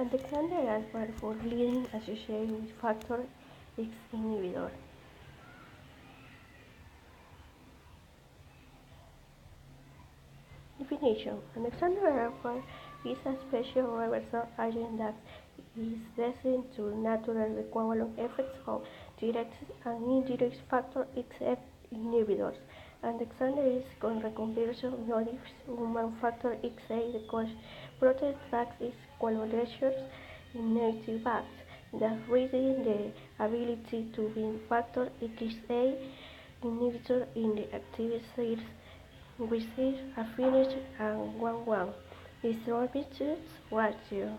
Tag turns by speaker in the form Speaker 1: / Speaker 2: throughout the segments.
Speaker 1: Andexanet Alfa for leading associated with factor X inhibitor. Definition: Andexanet Alfa is a special reversal agent that is destined to natural the covalent effects of direct and indirect factor X inhibitors. Andexanet is reconversion modifies human factor XA the cause protein tracks its collaborations in negative acts, thus reducing the ability to bind factor XA inhibitor in the active sites receive a finish and 1-1 distributed ratio.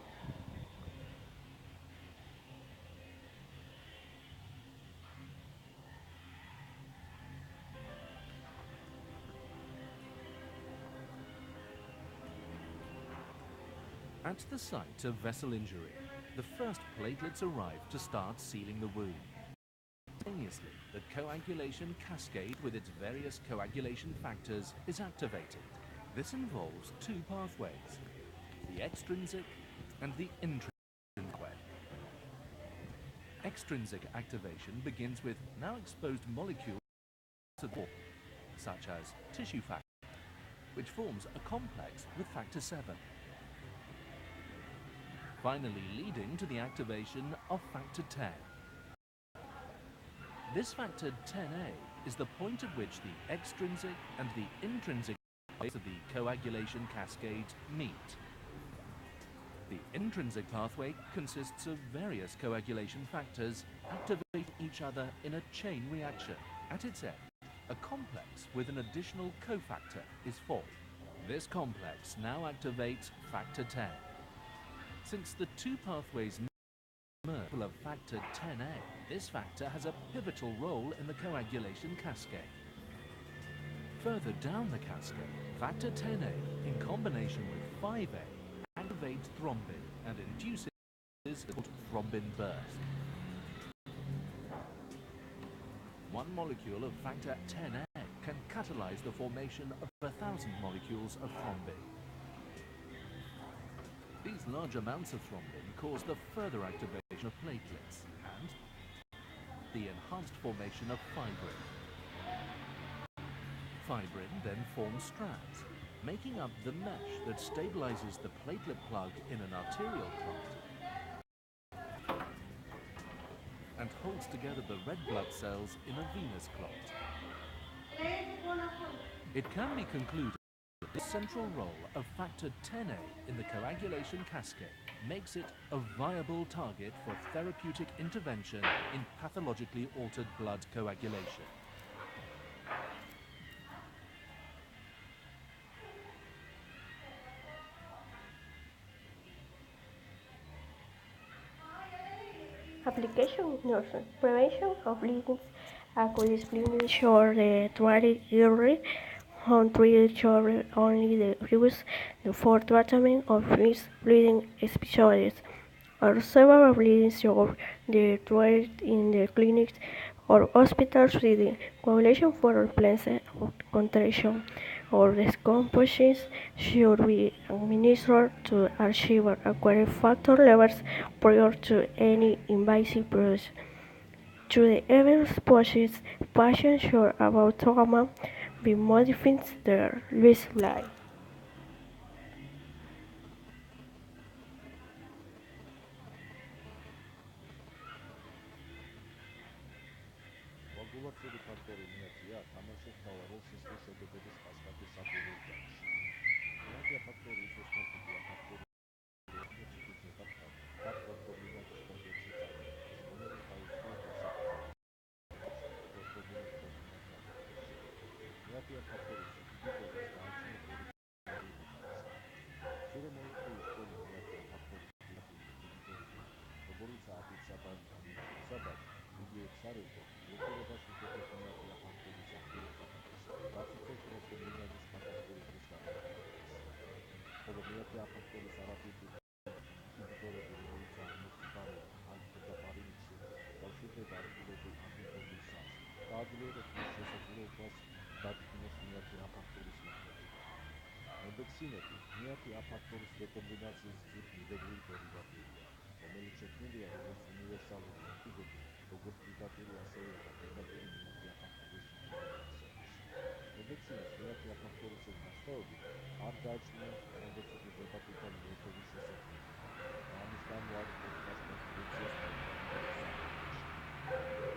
Speaker 2: At the site of vessel injury, the first platelets arrive to start sealing the wound. Simultaneously, the coagulation cascade with its various coagulation factors is activated. This involves two pathways, the extrinsic and the intrinsic way. Extrinsic activation begins with now exposed molecules such as tissue factor, which forms a complex with factor 7. Finally leading to the activation of factor 10. This factor 10A is the point at which the extrinsic and the intrinsic ways of the coagulation cascade meet. The intrinsic pathway consists of various coagulation factors activating each other in a chain reaction. At its end, a complex with an additional cofactor is formed. This complex now activates factor 10. Since the two pathways merge of factor 10A, this factor has a pivotal role in the coagulation cascade. Further down the cascade, factor 10A, in combination with 5A, activates thrombin and induces thrombin burst. One molecule of factor 10A can catalyze the formation of 1,000 molecules of thrombin. These large amounts of thrombin cause the further activation of platelets and the enhanced formation of fibrin. Fibrin then forms strands, making up the mesh that stabilizes the platelet plug in an arterial clot and holds together the red blood cells in a venous clot. It can be concluded that the central role of factor 10A in the coagulation cascade makes it a viable target for therapeutic intervention in pathologically altered blood coagulation.
Speaker 1: Application nursing prevention of bleeding, acute bleeding or the traumatic injury, untreated or only the use for treatment of mixed bleeding episodes, or several bleedings or the treated in the clinics or hospitals with the coagulation for replacement contraction or decomposition should be administered to achieve acquired factor levels prior to any invasive procedure. To the evidence posits, patients should about trauma be modifying their lifestyle.
Speaker 3: კოაგულაციური ფაქტორი მეათია თამაშობს მთავარ როლს სისხლის შეგებების კასკადის საფუძველ ჯამში. მეათია ფაქტორი ის მოსმენია ფაქტორი ფაქტორ პრობლემატის კომპლექსი წარმოქმნის, რომელიც თავისუფლად პრობლემის პრობლემას გამოხატავს. მეათია ფაქტორი სიდიდიტების და არჩევნების ხშირი მოლეკულის ტოლი მეათია ფაქტორი როგორც აფიქსაბანი იგი ექსარება ლოკურებას უშედეგ მეათია ფაქტორის აქტივობას, რაც იწვევს პროსტობლინაზის კატასტროფის გამოხატებას. ხოლო მეათია ფაქტორის არაფიქსი ინჰიბიტორები, რომელიც აღმოსთიფარება ანტიკოტაპარინიცი, კავშირდება არგულებულ ანტიფობისას და აძლიერებს მის შესაძლებლობას დადგინოს მეათია ფაქტორის მიხედვით. ემბექსინები მეათია ფაქტორის რეკომბინაციის გზით მიღებული დერივატივია. შესწავლილი მეთოდები, როგორც ვიდატური, ასევე აპლიკატური მიმართულებით სინთეზური მასალაში. მედეცინის ღილაკი აფაქტორისების განსხვავებით არ გააჩნია თრომბოციტიზებათა მეეთოდის შესაძლებლობა და ამის გამო არ უწევს პასპორტ რეაქციას პროგრამებად საფრთხეში.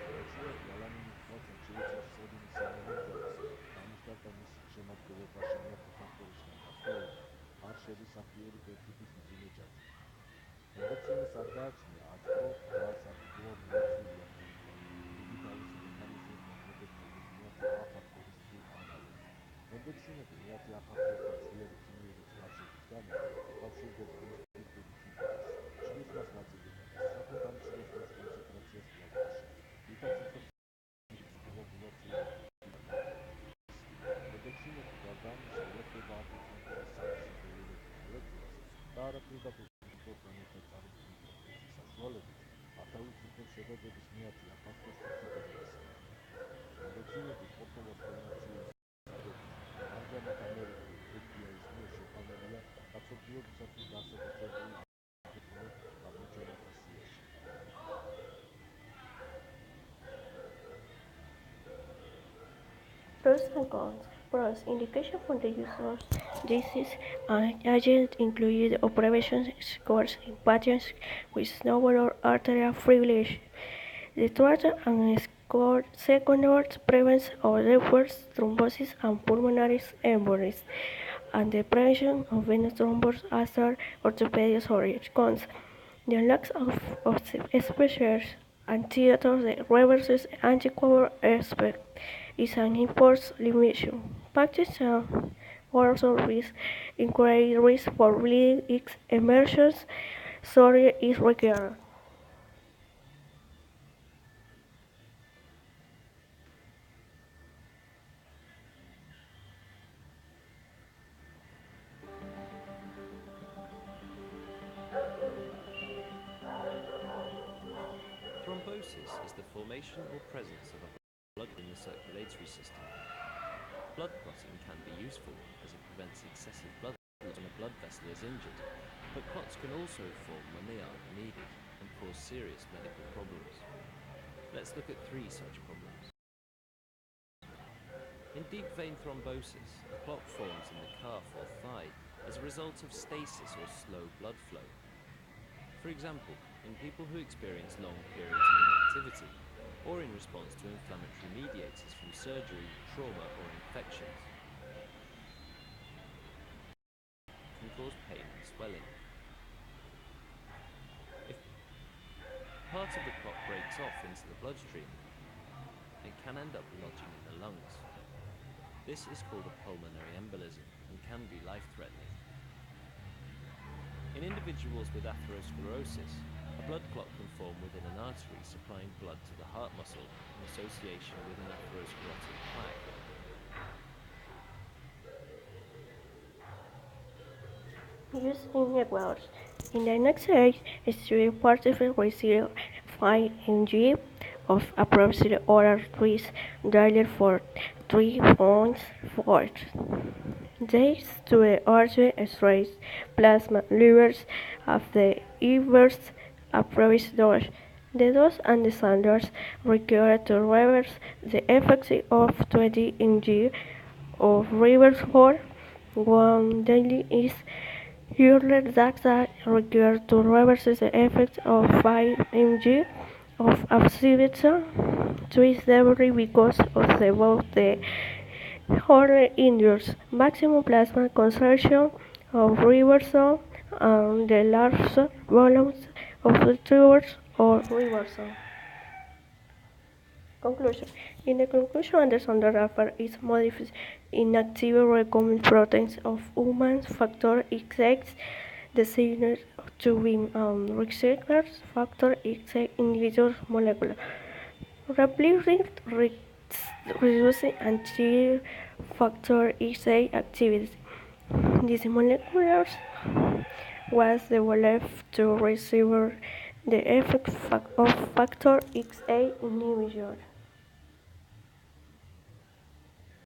Speaker 3: მედეცინები ალამინის თვალსაჩინო შეიცავს სერინის სინონიმზომის და ამისგან და მის შემადგენლობაში მეათე ფაქტორისგან განსხვავებით არ შედის აქტიური კერძების მძიმე ჯაჭვი. მედეცინას არ გააჩნია აზკრო და საკუმულაციო რეაქტივობა. იგი თავისი მექანიზმით მოქმედებს როგორც მეათე A ფაქტორის თუ ანალოგი. მედეცინები მეათე A ფაქტორთან ძლიერი ქიმიური წყალშემობის გამო უკავშირდება მის ფიზიკური თვისებას, შლის მას ნაწილებად, სახელდამჭიროს მას კონცენტრაციას პლაზმაში, რითაც იწვევს კოაგულაციური აქტივობას. მედეცინები გარდა ამისა უერთდება ანდექსანტების სანთლისმცემელობითი მოლეკულას და არაპირდაპირ ორგანოებთან წარმოქმნილ პროცესის საშუალებით ათავისუფლებს შედეგების მეათე A ფაქტორს ფიზიკურობისაგან. მედეცინები სპორტულ-ასტრონომიური საბჭოს ამჟამად ამერიკული FBI-ის მიერ შეყვანილია კაცობრიობისათვის განსაკუთრებული აღმოჩენათა სიაში.
Speaker 1: Pros and cons. Pros. Indication for the use of disease agents include observation scores in patients with novel arterial fibrillation. The third and score second prevents of reverse thrombosis and pulmonary embolism, and the prevention of venous thrombosis after orthopedic surgery. Cons. The lack of special antidotes that reverses anticoagulation effect is an important limitation. Patients also increased risk for bleeding if emergency surgery is required.
Speaker 4: Thrombosis is the formation or presence of a blood in the circulatory system. Blood clotting can be useful as it prevents excessive blood loss when a blood vessel is injured, but clots can also form when they aren't needed and cause serious medical problems. Let's look at 3 such problems. In deep vein thrombosis, a clot forms in the calf or thigh as a result of stasis or slow blood flow. For example, in people who experience long periods of inactivity, or in response to inflammatory mediators from surgery, trauma, or infections. It can cause pain and swelling. If part of the clot breaks off into the bloodstream, it can end up lodging in the lungs. This is called a pulmonary embolism and can be life-threatening. In individuals with atherosclerosis, a blood clot can form within an artery supplying blood to the heart muscle in association with an atherosclerotic plaque.
Speaker 1: Use in Ecuador. In the next stage, a student participant received 5 mg of appropriate oral twist diluted for 3.4 days to the artery extract plasma levels of the inverse appropriate dose. The dose and the standards required to reverse the effects of 20 mg of reverse for 1 daily is usually that required to reverse the effects of 5 mg of absolute twist daily because of both the horror induced maximum plasma concentration of reversal and the large volumes of the tumors or reversal. Conclusion. In the conclusion, Andexanet Alfa is modified inactive recombinant proteins of human factor XX designed to be recycled factor XX individual molecule, rapidly reducing anti-factor XA activity. These molecules was developed to receive the effect of factor XA inhibition.